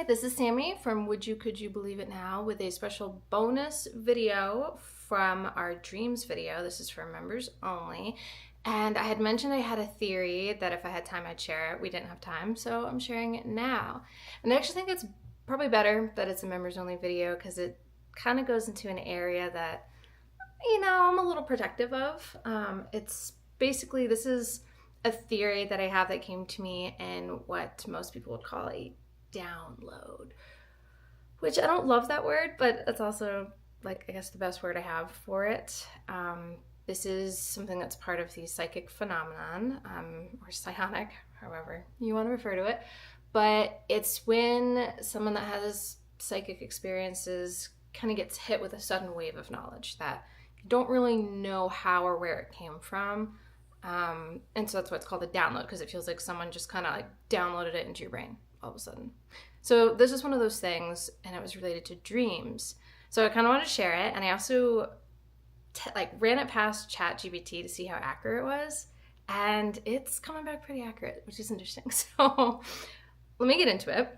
Hey, this is Sammy from Would You Could You Believe It Now with a special bonus video from our dreams video. This is for members only. And I had mentioned I had a theory that if I had time I'd share it. We didn't have time, so I'm sharing it now. And I actually think it's probably better that it's a members only video because it kind of goes into an area that, I'm a little protective of. It's basically, this is a theory that I have that came to me in what most people would call a download, which I don't love that word, but it's also, like, I guess the best word I have for it. This is something that's part of the psychic phenomenon, or psionic, however you want to refer to it. But it's when someone that has psychic experiences kind of gets hit with a sudden wave of knowledge that you don't really know how or where it came from. And so that's why it's called a download, because it feels like someone just kind of like downloaded it into your brain all of a sudden. So this is one of those things, and it was related to dreams. So I kind of wanted to share it, and I also ran it past ChatGPT to see how accurate it was, and it's coming back pretty accurate, which is interesting. So let me get into it.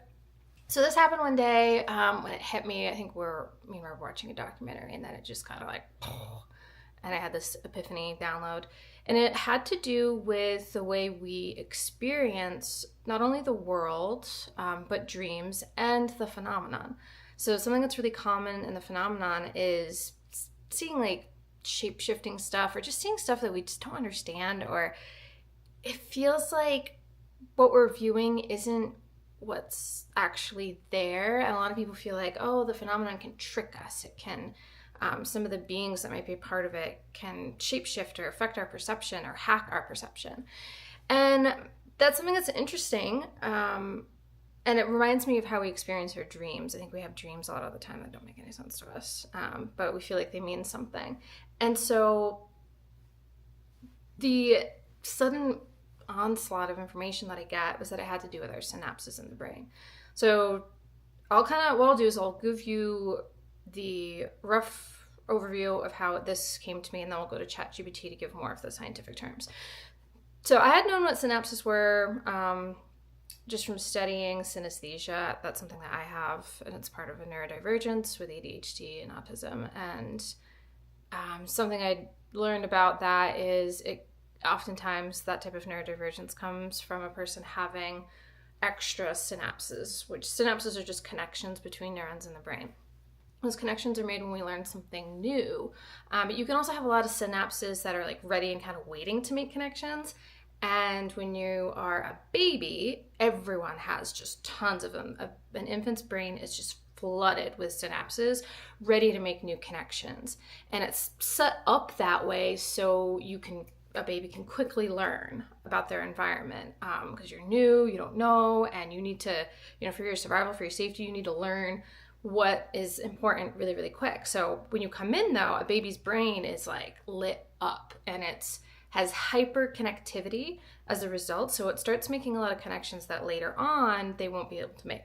So this happened one day when it hit me. I think me and we were watching a documentary, and then it just kind of like, and I had this epiphany download. And it had to do with the way we experience not only the world, but dreams and the phenomenon. So something that's really common in the phenomenon is seeing like shape-shifting stuff, or just seeing stuff that we just don't understand, or it feels like what we're viewing isn't what's actually there. And a lot of people feel like, oh, the phenomenon can trick us. It can... some of the beings that might be a part of it can shapeshift or affect our perception or hack our perception. And that's something that's interesting. And it reminds me of how we experience our dreams. I think we have dreams a lot of the time that don't make any sense to us, but we feel like they mean something. And so the sudden onslaught of information that I get was that it had to do with our synapses in the brain. So what I'll do is I'll give you the rough overview of how this came to me, and then we'll go to ChatGPT to give more of the scientific terms. So I had known what synapses were just from studying synesthesia. That's something that I have, and it's part of a neurodivergence with ADHD and autism. And something I learned about that is oftentimes that type of neurodivergence comes from a person having extra synapses, which synapses are just connections between neurons in the brain. Those connections are made when we learn something new. But you can also have a lot of synapses that are like ready and kind of waiting to make connections. And when you are a baby, everyone has just tons of them. An infant's brain is just flooded with synapses ready to make new connections. And it's set up that way so a baby can quickly learn about their environment, because you're new, you don't know, and you need to, for your survival, for your safety, you need to learn what is important really, really quick. So when you come in, though, a baby's brain is like lit up, and has hyper connectivity as a result. So it starts making a lot of connections that later on they won't be able to make.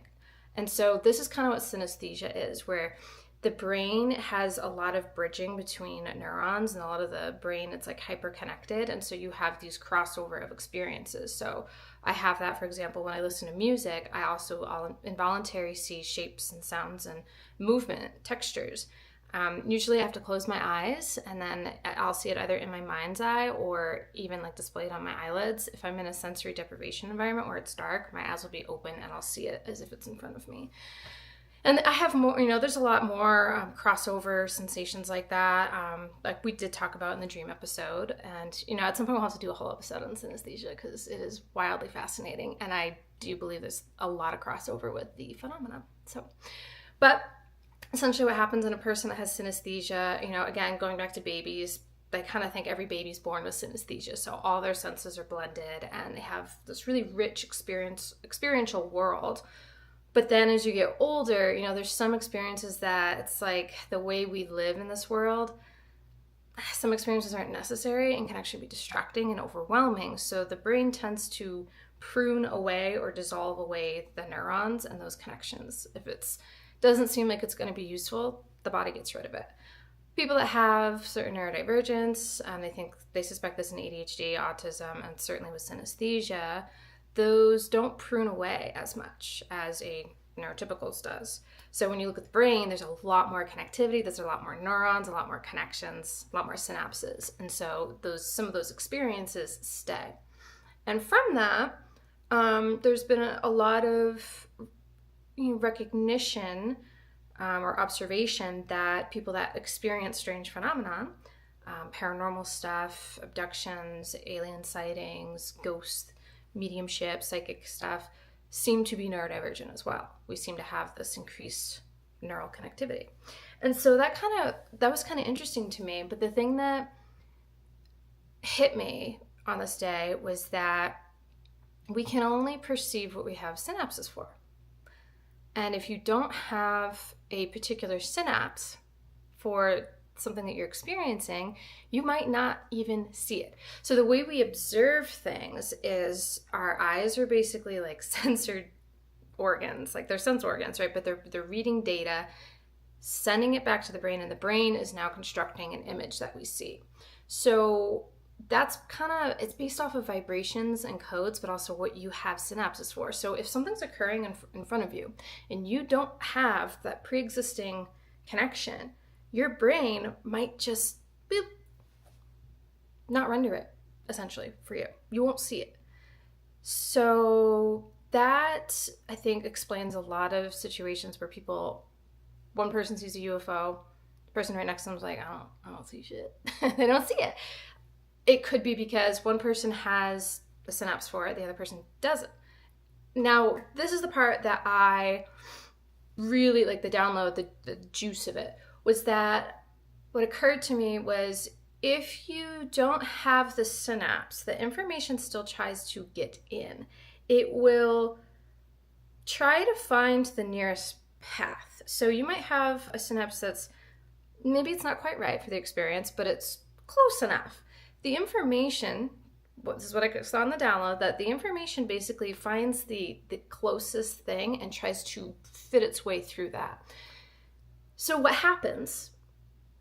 And so this is kind of what synesthesia is, where the brain has a lot of bridging between neurons, and a lot of the brain, it's like hyper connected. And so you have these crossover of experiences. So I have that, for example, when I listen to music, I'll involuntarily see shapes and sounds and movement, textures. Usually I have to close my eyes, and then I'll see it either in my mind's eye or even like displayed on my eyelids. If I'm in a sensory deprivation environment where it's dark, my eyes will be open and I'll see it as if it's in front of me. And I have more, there's a lot more crossover sensations like that, like we did talk about in the dream episode. And, at some point we'll have to do a whole episode on synesthesia because it is wildly fascinating. And I do believe there's a lot of crossover with the phenomena. But essentially what happens in a person that has synesthesia, again, going back to babies, they kind of think every baby's born with synesthesia. So all their senses are blended and they have this really rich experiential world. But then as you get older, there's some experiences that it's like the way we live in this world, some experiences aren't necessary and can actually be distracting and overwhelming. So the brain tends to prune away or dissolve away the neurons and those connections. If it doesn't seem like it's going to be useful, the body gets rid of it. People that have certain neurodivergence, they suspect this in ADHD, autism, and certainly with synesthesia, those don't prune away as much as a neurotypicals does. So when you look at the brain, there's a lot more connectivity, there's a lot more neurons, a lot more connections, a lot more synapses. And so some of those experiences stay. And from that, there's been a lot of recognition or observation that people that experience strange phenomenon, paranormal stuff, abductions, alien sightings, ghosts, mediumship, psychic stuff, seem to be neurodivergent as well. We seem to have this increased neural connectivity. And so that was kind of interesting to me. But the thing that hit me on this day was that we can only perceive what we have synapses for. And if you don't have a particular synapse for something that you're experiencing, you might not even see it. So the way we observe things is our eyes are basically like censored organs, like they're sense organs, right? But they're reading data, sending it back to the brain, and the brain is now constructing an image that we see. So that's it's based off of vibrations and codes, but also what you have synapses for. So if something's occurring in front of you and you don't have that pre-existing connection, your brain might just boop, not render it, essentially, for you. You won't see it. So that, I think, explains a lot of situations where one person sees a UFO, the person right next to them is like, I don't see shit. They don't see it. It could be because one person has a synapse for it, the other person doesn't. Now, this is the part that I really like, the download, the juice of it, was that what occurred to me was if you don't have the synapse, the information still tries to get in. It will try to find the nearest path. So you might have a synapse that's, maybe it's not quite right for the experience, but it's close enough. The information, this is what I saw in the download, that the information basically finds the closest thing and tries to fit its way through that. So what happens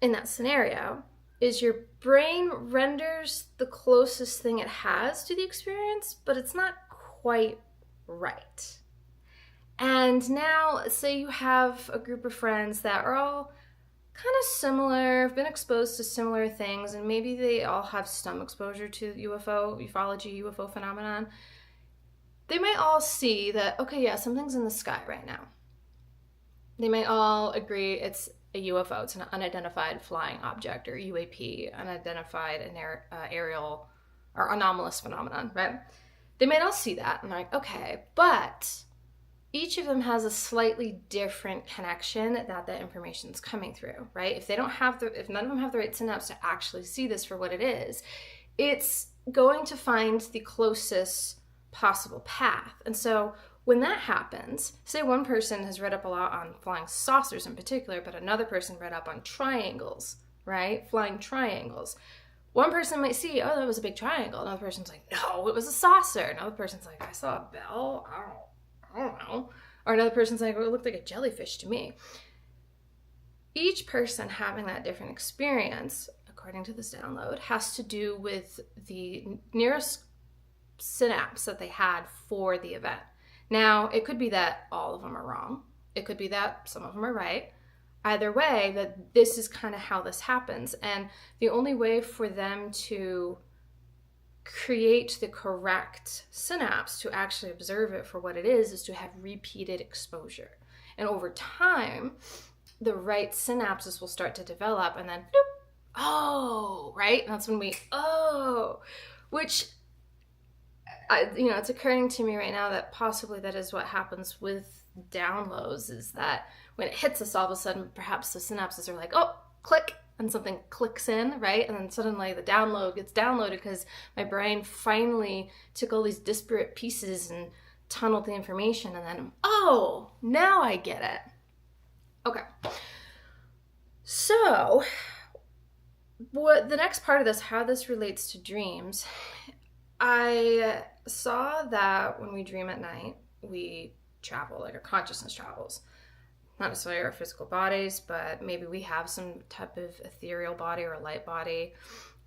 in that scenario is your brain renders the closest thing it has to the experience, but it's not quite right. And now, say you have a group of friends that are all kind of similar, have been exposed to similar things, and maybe they all have some exposure to ufology, UFO phenomenon. They might all see that, okay, yeah, something's in the sky right now. They might all agree it's a UFO, it's an unidentified flying object, or UAP, unidentified aerial or anomalous phenomenon, right? They might all see that and they're like, okay, but each of them has a slightly different connection that information is coming through, right? If none of them have the right synapse to actually see this for what it is, it's going to find the closest possible path. And so when that happens, say one person has read up a lot on flying saucers in particular, but another person read up on triangles, right? Flying triangles. One person might see, oh, that was a big triangle. Another person's like, no, it was a saucer. Another person's like, I saw a bell. I don't know. Or another person's like, well, it looked like a jellyfish to me. Each person having that different experience, according to this download, has to do with the nearest synapse that they had for the event. Now, it could be that all of them are wrong. It could be that some of them are right. Either way, that this is kind of how this happens. And the only way for them to create the correct synapse to actually observe it for what it is to have repeated exposure. And over time, the right synapses will start to develop, and then, doop, oh, right? And that's when which, it's occurring to me right now that possibly that is what happens with downloads, is that when it hits us, all of a sudden, perhaps the synapses are like, oh, click, and something clicks in, right? And then suddenly the download gets downloaded because my brain finally took all these disparate pieces and tunneled the information, and then, oh, now I get it. Okay. So, what the next part of this, how this relates to dreams, I saw that when we dream at night, we travel, like our consciousness travels. Not necessarily our physical bodies, but maybe we have some type of ethereal body or light body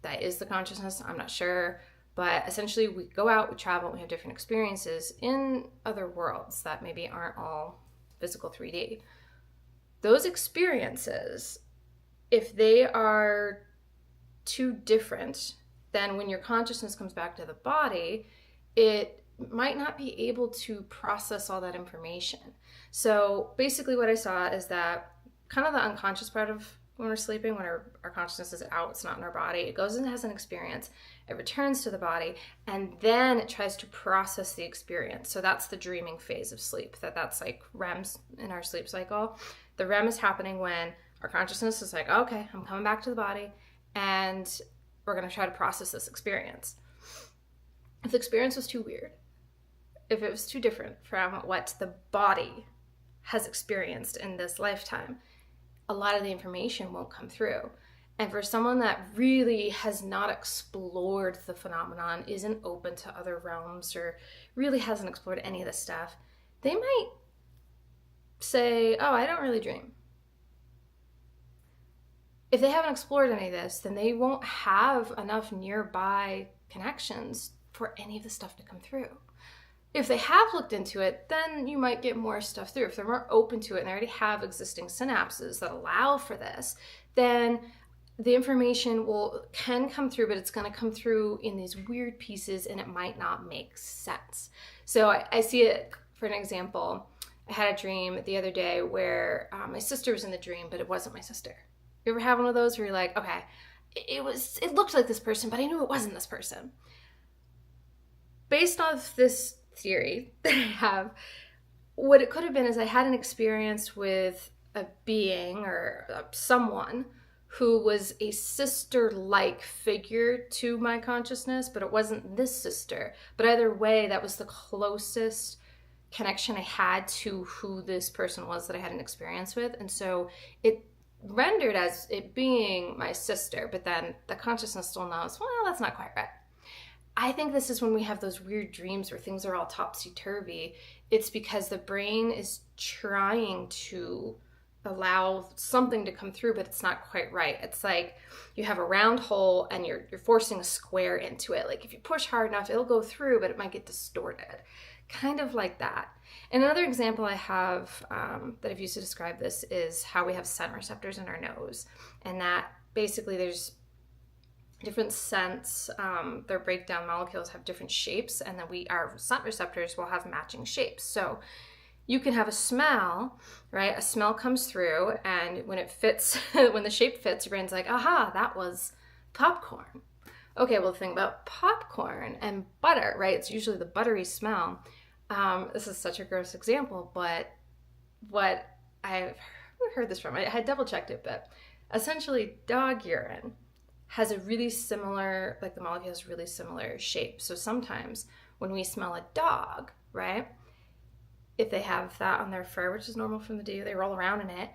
that is the consciousness. I'm not sure. But essentially, we go out, we travel, we have different experiences in other worlds that maybe aren't all physical 3D. Those experiences, if they are too different, then when your consciousness comes back to the body, it might not be able to process all that information. So basically what I saw is that kind of the unconscious part of when we're sleeping, when our consciousness is out, it's not in our body, it goes and has an experience, it returns to the body, and then it tries to process the experience. So that's the dreaming phase of sleep, that's like REMs in our sleep cycle. The REM is happening when our consciousness is like, okay, I'm coming back to the body, and we're going to try to process this experience. If the experience was too weird, if it was too different from what the body has experienced in this lifetime, a lot of the information won't come through. And for someone that really has not explored the phenomenon, isn't open to other realms, or really hasn't explored any of this stuff, they might say, oh, I don't really dream. If they haven't explored any of this, then they won't have enough nearby connections for any of the stuff to come through. If they have looked into it, then you might get more stuff through. If they're more open to it and they already have existing synapses that allow for this, then the information can come through, but it's going to come through in these weird pieces, and it might not make sense. So I see it, for an example, I had a dream the other day where my sister was in the dream, but it wasn't my sister. You ever have one of those where you're like, okay, it looked like this person, but I knew it wasn't this person? Based off this theory that I have, what it could have been is I had an experience with a being or someone who was a sister-like figure to my consciousness, but it wasn't this sister. But either way, that was the closest connection I had to who this person was that I had an experience with. And so it rendered as it being my sister, but then the consciousness still knows, well, that's not quite right. I think this is when we have those weird dreams where things are all topsy-turvy. It's because the brain is trying to allow something to come through, but it's not quite right. It's like you have a round hole and you're forcing a square into it. Like if you push hard enough, it'll go through, but it might get distorted. Kind of like that. And another example I have that I've used to describe this is how we have scent receptors in our nose. And that basically there's different scents, their breakdown molecules have different shapes, and then our scent receptors will have matching shapes. So you can have a smell, right? A smell comes through, and when it fits, when the shape fits, your brain's like, aha, that was popcorn. Okay, well, the thing about popcorn and butter, right? It's usually the buttery smell. This is such a gross example, but what I've heard this from, I had double checked it, but essentially dog urine has a really similar, like the molecule has really similar shape. So sometimes when we smell a dog, right, if they have that on their fur, which is normal from the day they roll around in it,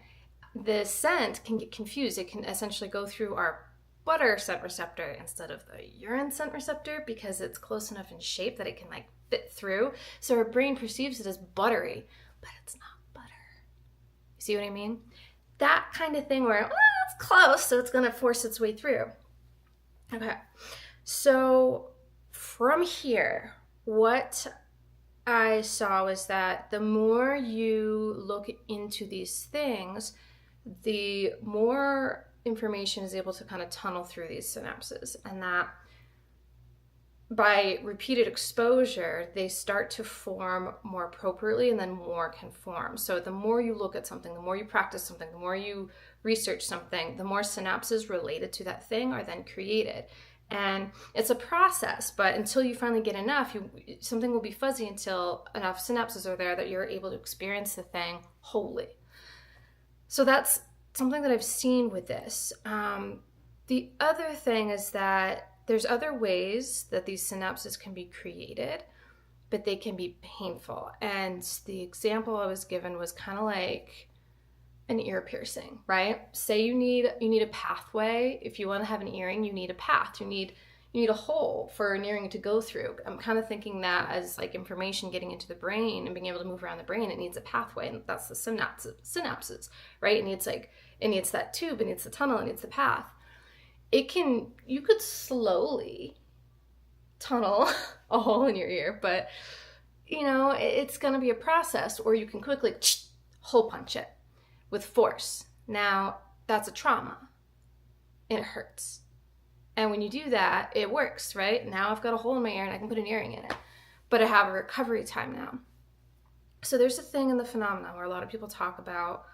the scent can get confused. It can essentially go through our butter scent receptor instead of the urine scent receptor because it's close enough in shape that it can like fit through. So our brain perceives it as buttery, but it's not butter. You see what I mean? That kind of thing where, well, it's close, so it's going to force its way through. Okay, so from here, what I saw was that the more you look into these things, the more information is able to kind of tunnel through these synapses, and that by repeated exposure, they start to form more appropriately, and then more can form. So the more you look at something, the more you practice something, the more you research something, the more synapses related to that thing are then created. And it's a process, but until you finally get enough, something will be fuzzy until enough synapses are there that you're able to experience the thing wholly. So that's something that I've seen with this. The other thing is that there's other ways that these synapses can be created, but they can be painful. And the example I was given was kind of like an ear piercing, right? Say you need a pathway. If you want to have an earring, you need a path. You need a hole for an earring to go through. I'm kind of thinking that as like information getting into the brain and being able to move around the brain, it needs a pathway, and that's the synapses, right? It needs that tube, it needs the tunnel, it needs the path. You could slowly tunnel a hole in your ear, but it's going to be a process, or you can quickly hole punch it with force. Now, that's a trauma. And it hurts. And when you do that, it works, right? Now I've got a hole in my ear and I can put an earring in it. But I have a recovery time now. So there's a thing in the phenomenon where a lot of people talk about,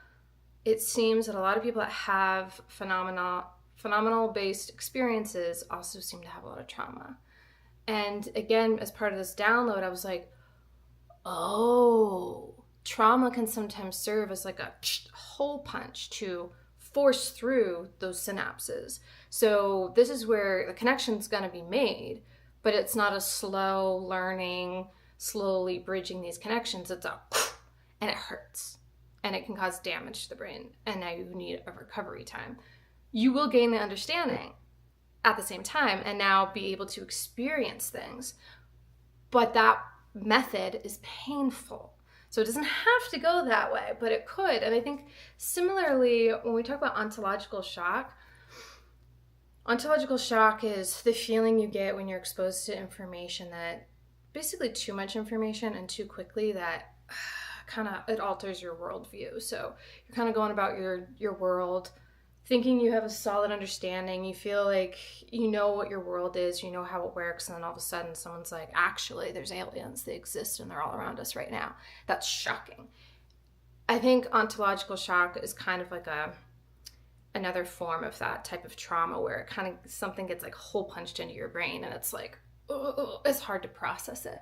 it seems that a lot of people that have phenomenal-based experiences also seem to have a lot of trauma. And again, as part of this download, I was like, oh, trauma can sometimes serve as like a hole punch to force through those synapses. So this is where the connection's going to be made, but it's not a slow learning, slowly bridging these connections. It's and it hurts and it can cause damage to the brain. And now you need a recovery time. You will gain the understanding at the same time and now be able to experience things. But that method is painful. So it doesn't have to go that way, but it could. And I think similarly, when we talk about ontological shock is the feeling you get when you're exposed to information that basically too much information and too quickly that it alters your worldview. So you're kind of going about your world thinking you have a solid understanding, you feel like you know what your world is, you know how it works, and then all of a sudden someone's like, actually, there's aliens, they exist, and they're all around us right now. That's shocking. I think ontological shock is kind of like another form of that type of trauma where it kind of, something gets like hole punched into your brain, and it's like, it's hard to process it.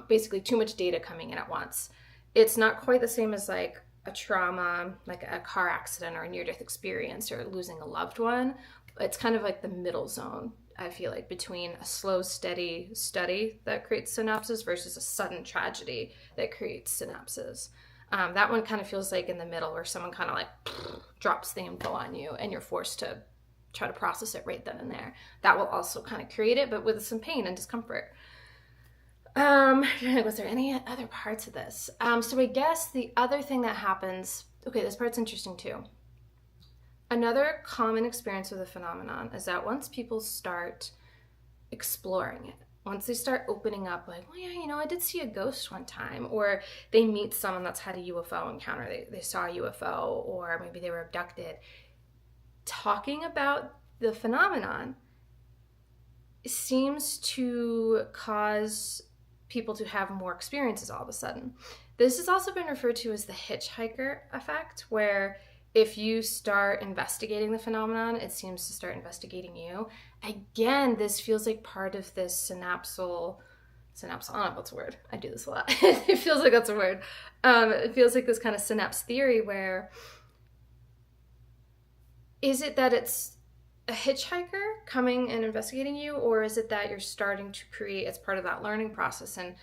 Basically, too much data coming in at once. It's not quite the same as like a trauma, like a car accident or a near-death experience or losing a loved one. It's kind of like the middle zone, I feel like, between a slow, steady study that creates synapses versus a sudden tragedy that creates synapses. That one kind of feels like in the middle where someone kind of like drops the info on you and you're forced to try to process it right then and there. That will also kind of create it, but with some pain and discomfort. Was there any other parts of this? So I guess the other thing that happens, okay, this part's interesting too. Another common experience with the phenomenon is that once people start exploring it, once they start opening up like, well, yeah, I did see a ghost one time, or they meet someone that's had a UFO encounter, they saw a UFO, or maybe they were abducted, talking about the phenomenon seems to cause people to have more experiences all of a sudden. This has also been referred to as the hitchhiker effect, where if you start investigating the phenomenon, it seems to start investigating you. Again, this feels like part of this synapsal, I don't know if that's a word. I do this a lot. It feels like that's a word. It feels like this kind of synapse theory where, is it that it's a hitchhiker coming and investigating you, or is it that you're starting to create as part of that learning process? And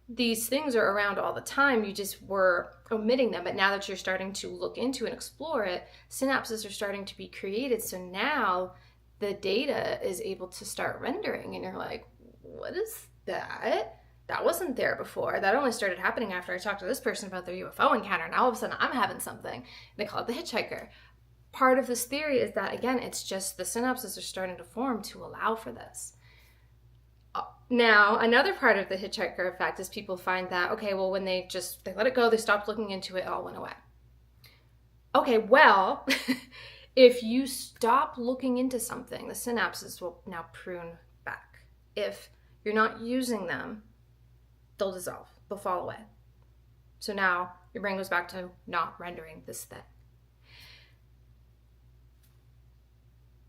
these things are around all the time, you just were omitting them, but now that you're starting to look into and explore it, synapses are starting to be created. So now the data is able to start rendering, and you're like, what is that? That wasn't there before. That only started happening after I talked to this person about their UFO encounter. Now all of a sudden I'm having something. They call it the hitchhiker. Part of this theory is that, again, it's just the synapses are starting to form to allow for this. Now, another part of the hitchhiker effect is people find that, okay, well, when they let it go, they stopped looking into it, it all went away. Okay, well, if you stop looking into something, the synapses will now prune back. If you're not using them, they'll dissolve, they'll fall away. So now your brain goes back to not rendering this thing.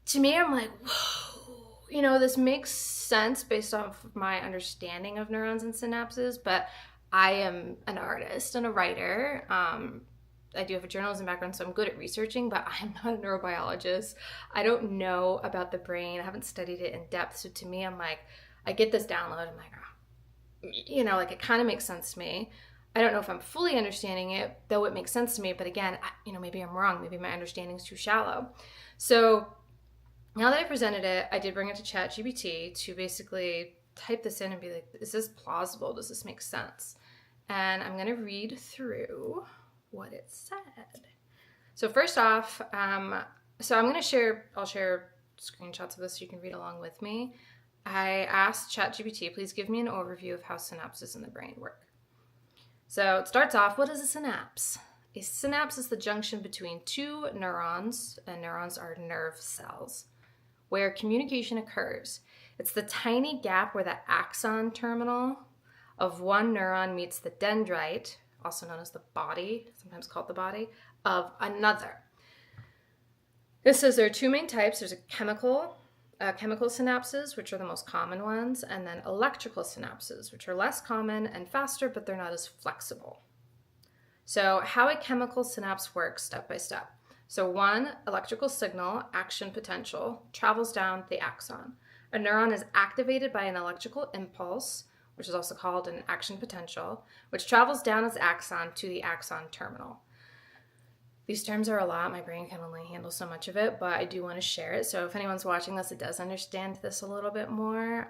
To me, I'm like, whoa, this makes sense based off of my understanding of neurons and synapses, but I am an artist and a writer. I do have a journalism background, so I'm good at researching, but I'm not a neurobiologist. I don't know about the brain. I haven't studied it in depth. So to me, I'm like, I get this download. I'm like, it kind of makes sense to me. I don't know if I'm fully understanding it, though it makes sense to me. But again, maybe I'm wrong. Maybe my understanding is too shallow. So now that I presented it, I did bring it to ChatGPT to basically type this in and be like, is this plausible? Does this make sense? And I'm going to read through what it said. So first off, I'll share screenshots of this so you can read along with me. I asked ChatGPT, please give me an overview of how synapses in the brain work. So it starts off, what is a synapse? A synapse is the junction between two neurons, and neurons are nerve cells, where communication occurs. It's the tiny gap where the axon terminal of one neuron meets the dendrite, also known as the body, sometimes called the body, of another. This says there are two main types. There's a chemical synapses, which are the most common ones, and then electrical synapses, which are less common and faster, but they're not as flexible. So how a chemical synapse works step by step. So one electrical signal, action potential, travels down the axon. A neuron is activated by an electrical impulse, which is also called an action potential, which travels down its axon to the axon terminal. These terms are a lot. My brain can only handle so much of it, but I do want to share it. So if anyone's watching this, it does understand this a little bit more.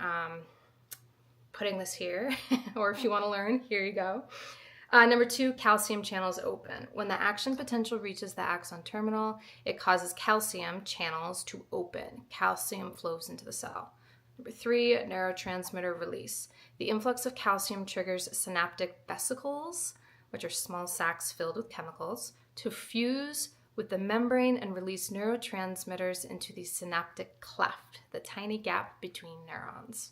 Putting this here, or if you want to learn, here you go. Number 2, calcium channels open. When the action potential reaches the axon terminal, it causes calcium channels to open. Calcium flows into the cell. Number 3, neurotransmitter release. The influx of calcium triggers synaptic vesicles, which are small sacs filled with chemicals, to fuse with the membrane and release neurotransmitters into the synaptic cleft, the tiny gap between neurons.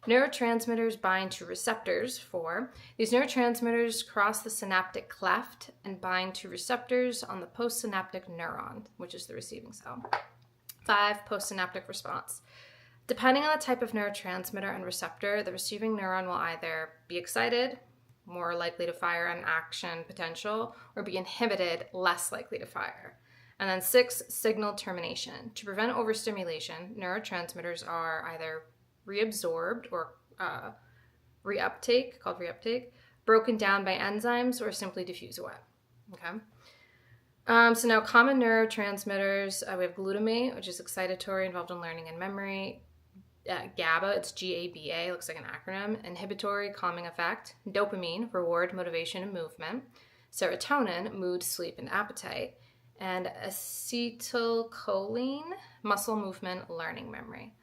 Neurotransmitters bind to receptors. 4. These neurotransmitters cross the synaptic cleft and bind to receptors on the postsynaptic neuron, which is the receiving cell. 5. Postsynaptic response. Depending on the type of neurotransmitter and receptor, the receiving neuron will either be excited, more likely to fire an action potential, or be inhibited, less likely to fire. And then 6, signal termination. To prevent overstimulation, neurotransmitters are either reabsorbed or reuptake, broken down by enzymes, or simply diffuse away. Okay. So now common neurotransmitters, we have glutamate, which is excitatory, involved in learning and memory. GABA, it's GABA, looks like an acronym, inhibitory, calming effect. Dopamine, reward, motivation, and movement. Serotonin, mood, sleep, and appetite. And acetylcholine, muscle movement, learning, memory.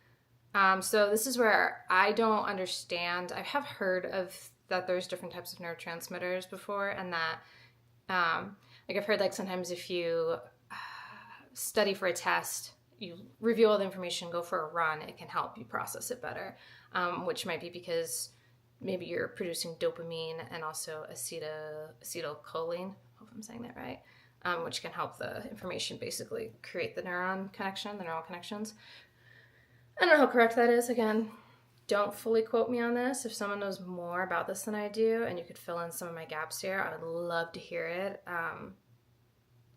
So this is where I don't understand. I have heard of that there's different types of neurotransmitters before, and that like I've heard like sometimes if you study for a test, you review all the information, go for a run, it can help you process it better, which might be because maybe you're producing dopamine and also acetylcholine, I hope I'm saying that right, which can help the information basically create the neural connections. I don't know how correct that is. Again, don't fully quote me on this. If someone knows more about this than I do and you could fill in some of my gaps here, I would love to hear it.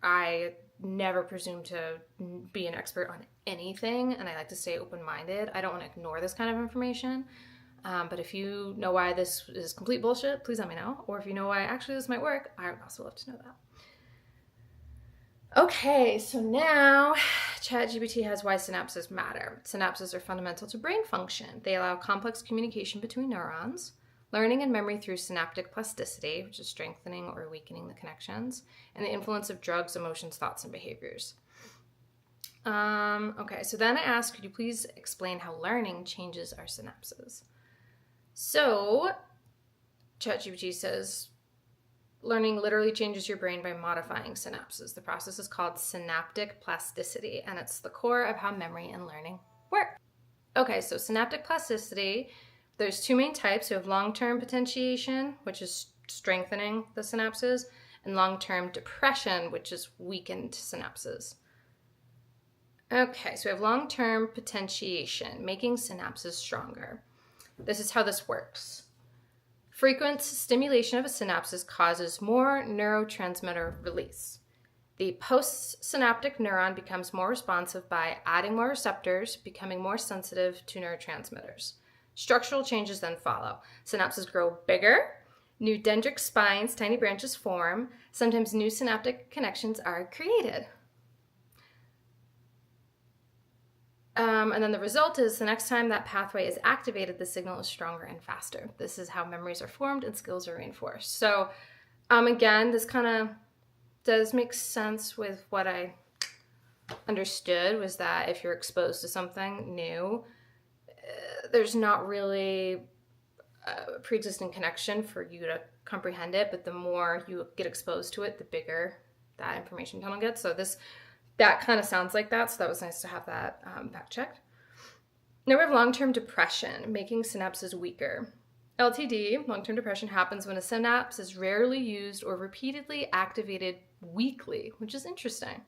I never presume to be an expert on anything, and I like to stay open-minded. I don't want to ignore this kind of information, but if you know why this is complete bullshit, please let me know. Or if you know why actually this might work, I would also love to know that. Okay, so now ChatGPT has why synapses matter. Synapses are fundamental to brain function. They allow complex communication between neurons, learning and memory through synaptic plasticity, which is strengthening or weakening the connections, and the influence of drugs, emotions, thoughts, and behaviors. Okay, so then I asked, could you please explain how learning changes our synapses? So ChatGPT says, learning literally changes your brain by modifying synapses. The process is called synaptic plasticity, and it's the core of how memory and learning work. Okay, so synaptic plasticity, there's two main types. You have long-term potentiation, which is strengthening the synapses, and long-term depression, which is weakened synapses. Okay, so we have long-term potentiation, making synapses stronger. This is how this works. Frequent stimulation of a synapse causes more neurotransmitter release. The postsynaptic neuron becomes more responsive by adding more receptors, becoming more sensitive to neurotransmitters. Structural changes then follow. Synapses grow bigger, new dendritic spines, tiny branches form, sometimes new synaptic connections are created. And then the result is the next time that pathway is activated, the signal is stronger and faster. This is how memories are formed and skills are reinforced. So again, this kind of does make sense with what I understood, was that if you're exposed to something new, there's not really a pre-existing connection for you to comprehend it, but the more you get exposed to it, the bigger that information tunnel gets. So that kind of sounds like that. So that was nice to have that fact checked. Now we have long-term depression, making synapses weaker. LTD, long-term depression, happens when a synapse is rarely used or repeatedly activated weakly, which is interesting.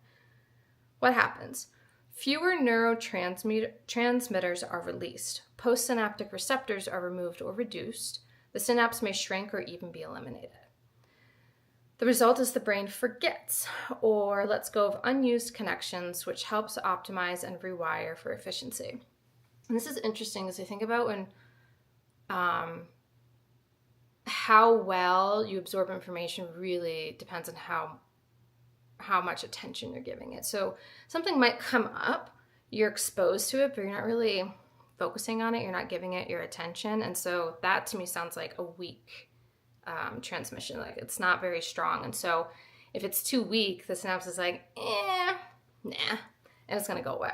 What happens? Fewer neurotransmitters are released. Postsynaptic receptors are removed or reduced. The synapse may shrink or even be eliminated. The result is the brain forgets or lets go of unused connections, which helps optimize and rewire for efficiency. And this is interesting as I think about when how well you absorb information really depends on how much attention you're giving it. So something might come up, you're exposed to it, but you're not really focusing on it. You're not giving it your attention. And so that to me sounds like a weak transmission. Like it's not very strong. And so if it's too weak, the synapse is like, nah, and it's going to go away.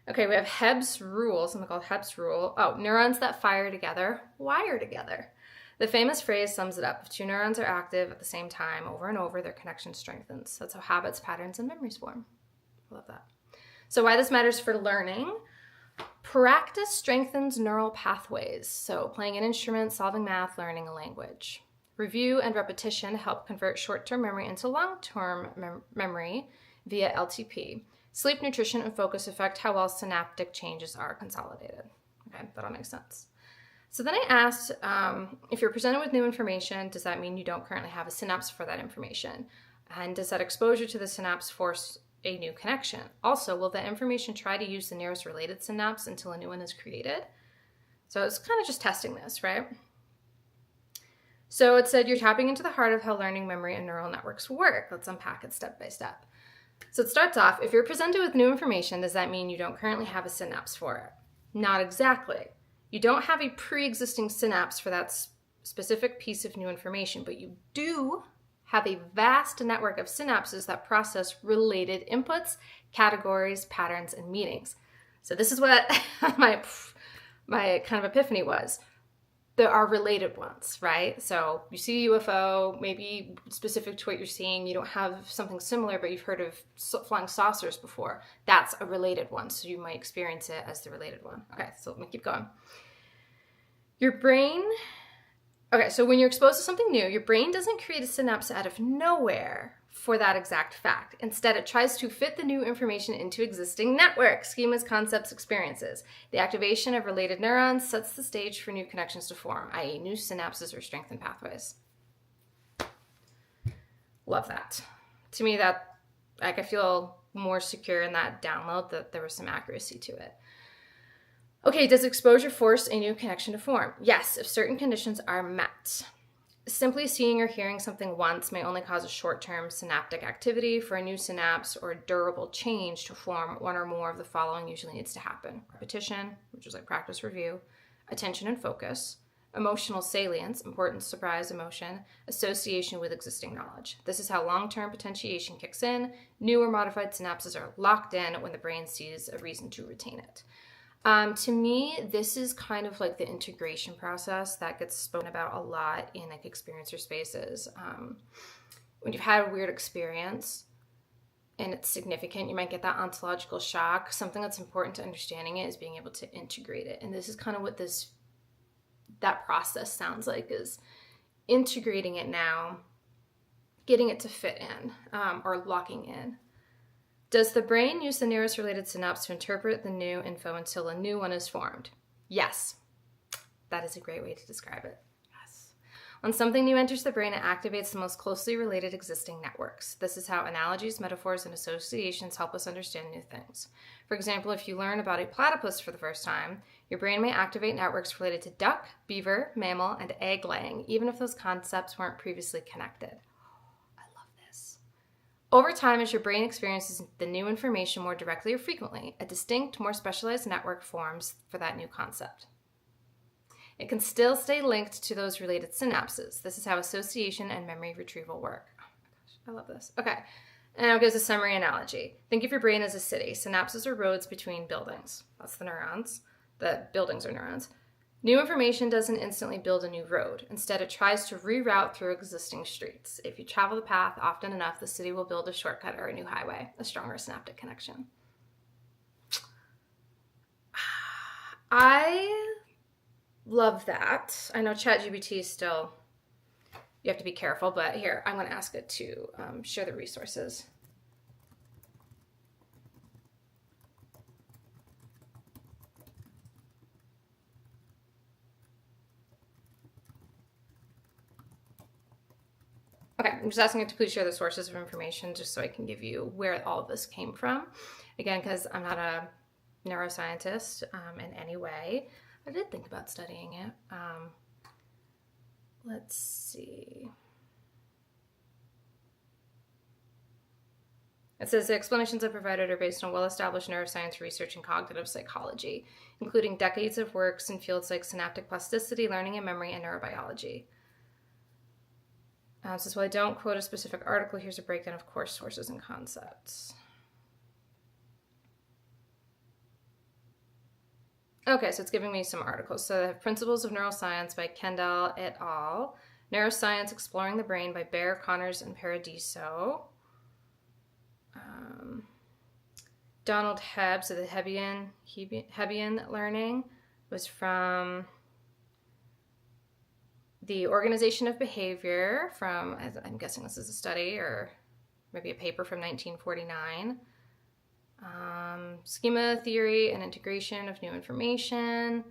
Okay, we have Hebb's rule, something called Hebb's rule. Oh, neurons that fire together wire together. The famous phrase sums it up. If two neurons are active at the same time over and over, their connection strengthens. That's how habits, patterns, and memories form. I love that. So why this matters for learning? Practice strengthens neural pathways. So playing an instrument, solving math, learning a language. Review and repetition help convert short-term memory into long-term memory via LTP. Sleep, nutrition, and focus affect how well synaptic changes are consolidated. Okay, that all makes sense. So then I asked, if you're presented with new information, does that mean you don't currently have a synapse for that information? And does that exposure to the synapse force a new connection? Also, will the information try to use the nearest related synapse until a new one is created? So it's kind of just testing this, right? So it said you're tapping into the heart of how learning, memory, and neural networks work. Let's unpack it step by step. So it starts off, if you're presented with new information, does that mean you don't currently have a synapse for it? Not exactly. You don't have a pre-existing synapse for that specific piece of new information, but you do have a vast network of synapses that process related inputs, categories, patterns, and meanings. So this is what my kind of epiphany was. There are related ones, right? So you see a UFO, maybe specific to what you're seeing, you don't have something similar, but you've heard of flying saucers before. That's a related one, so you might experience it as the related one. Okay, so let me keep going. Your brain, okay, so when you're exposed to something new, your brain doesn't create a synapse out of nowhere for that exact fact. Instead, it tries to fit the new information into existing networks, schemas, concepts, experiences. The activation of related neurons sets the stage for new connections to form, i.e. new synapses or strengthened pathways. Love that. To me, that, like, I feel more secure in that download that there was some accuracy to it. Okay, does exposure force a new connection to form? Yes, if certain conditions are met. Simply seeing or hearing something once may only cause a short-term synaptic activity. For a new synapse or durable change to form, one or more of the following usually needs to happen. Repetition, which is like practice review, attention and focus, emotional salience, importance, surprise, emotion, association with existing knowledge. This is how long-term potentiation kicks in. New or modified synapses are locked in when the brain sees a reason to retain it. To me, this is kind of like the integration process that gets spoken about a lot in like experiencer spaces. When you've had a weird experience and it's significant, you might get that ontological shock. Something that's important to understanding it is being able to integrate it. And this is kind of what that process sounds like, is integrating it now, getting it to fit in, or locking in. Does the brain use the nearest related synapse to interpret the new info until a new one is formed? Yes. That is a great way to describe it. Yes. When something new enters the brain, it activates the most closely related existing networks. This is how analogies, metaphors, and associations help us understand new things. For example, if you learn about a platypus for the first time, your brain may activate networks related to duck, beaver, mammal, and egg laying, even if those concepts weren't previously connected. Over time, as your brain experiences the new information more directly or frequently, a distinct, more specialized network forms for that new concept. It can still stay linked to those related synapses. This is how association and memory retrieval work. Oh my gosh, I love this. Okay, and now gives a summary analogy. Think of your brain as a city. Synapses are roads between buildings. That's the neurons. The buildings are neurons. New information doesn't instantly build a new road. Instead, it tries to reroute through existing streets. If you travel the path often enough, the city will build a shortcut or a new highway, a stronger synaptic connection. I love that. I know ChatGPT is still, you have to be careful, but here, I'm going to ask it to share the resources. Okay, I'm just asking it to please share the sources of information just so I can give you where all of this came from. Again, because I'm not a neuroscientist in any way. I did think about studying it. Let's see. It says the explanations I provided are based on well-established neuroscience research and cognitive psychology, including decades of works in fields like synaptic plasticity, learning and memory, and neurobiology. It says, while I don't quote a specific article, here's a breakdown of course sources and concepts. Okay, so it's giving me some articles. So I have Principles of Neuroscience by Kendall et al. Neuroscience Exploring the Brain by Baer, Connors, and Paradiso. Donald Hebb, so the Hebbian learning was from the Organization of Behavior from, I'm guessing this is a study or maybe a paper from 1949. Schema theory and integration of new information.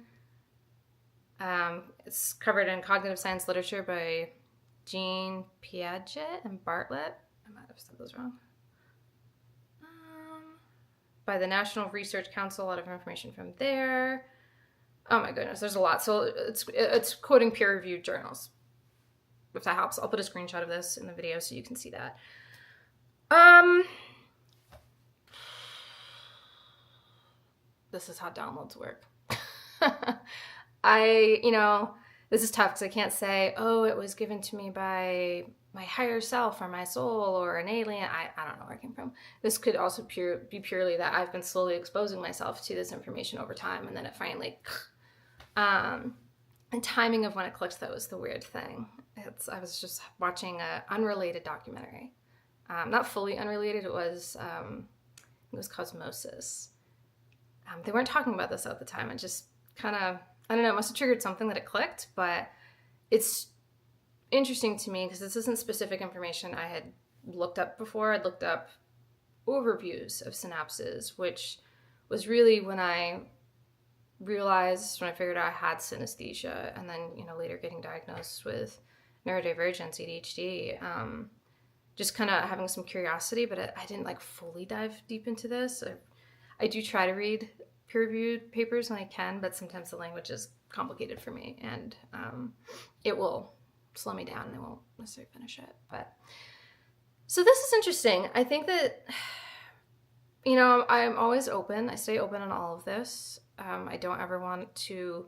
It's covered in cognitive science literature by Jean Piaget and Bartlett. I might have said those wrong. By the National Research Council, a lot of information from there. Oh my goodness, there's a lot. So it's quoting peer-reviewed journals. If that helps, I'll put a screenshot of this in the video so you can see that. This is how downloads work. This is tough because I can't say, oh, it was given to me by my higher self or my soul or an alien. I don't know where it came from. This could also be purely that I've been slowly exposing myself to this information over time, and then it finally, and timing of when it clicked, that was the weird thing. I was just watching an unrelated documentary. Not fully unrelated, it was Cosmosis. They weren't talking about this at the time. It just kind of, I don't know, it must have triggered something that it clicked, but it's interesting to me because this isn't specific information I had looked up before. I'd looked up overviews of synapses, which was really when I realized, when I figured out I had synesthesia, and then, later getting diagnosed with neurodivergence, ADHD, just kind of having some curiosity, but I didn't fully dive deep into this. I do try to read peer-reviewed papers when I can, but sometimes the language is complicated for me, and it will slow me down and I won't necessarily finish it. But so this is interesting. I think that, I'm always open. I stay open on all of this. I don't ever want to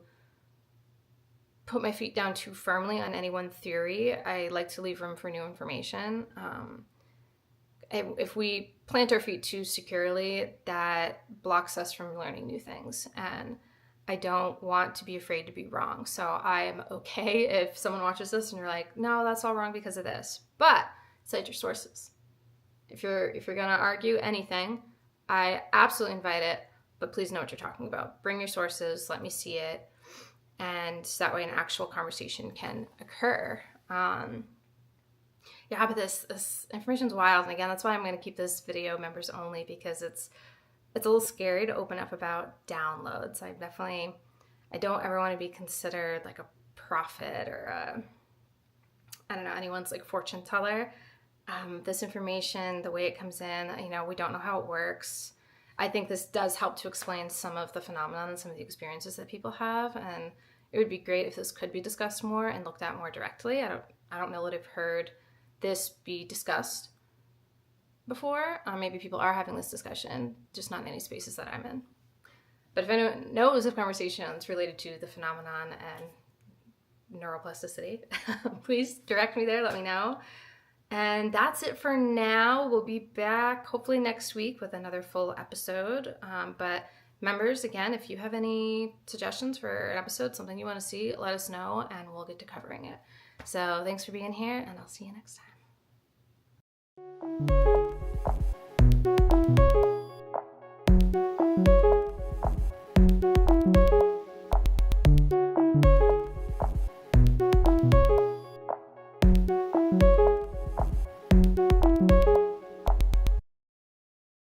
put my feet down too firmly on any one theory. I like to leave room for new information. If we plant our feet too securely, that blocks us from learning new things. And I don't want to be afraid to be wrong. So I am okay if someone watches this and you're like, no, that's all wrong because of this. But cite your sources. If you're gonna argue anything, I absolutely invite it, but please know what you're talking about. Bring your sources, let me see it, and that way an actual conversation can occur. Yeah, but this information's wild, and again, that's why I'm going to keep this video members only, because it's a little scary to open up about downloads. I don't ever want to be considered like a prophet or anyone's fortune teller. This information, the way it comes in, we don't know how it works. I think this does help to explain some of the phenomenon and some of the experiences that people have, and it would be great if this could be discussed more and looked at more directly. I don't know that I've heard this be discussed before. Maybe people are having this discussion, just not in any spaces that I'm in. But if anyone knows of conversations related to the phenomenon and neuroplasticity, please direct me there, let me know. And that's it for now. We'll be back hopefully next week with another full episode. But Members, again, if you have any suggestions for an episode, something you want to see, let us know and we'll get to covering it. So thanks for being here, and I'll see you next time.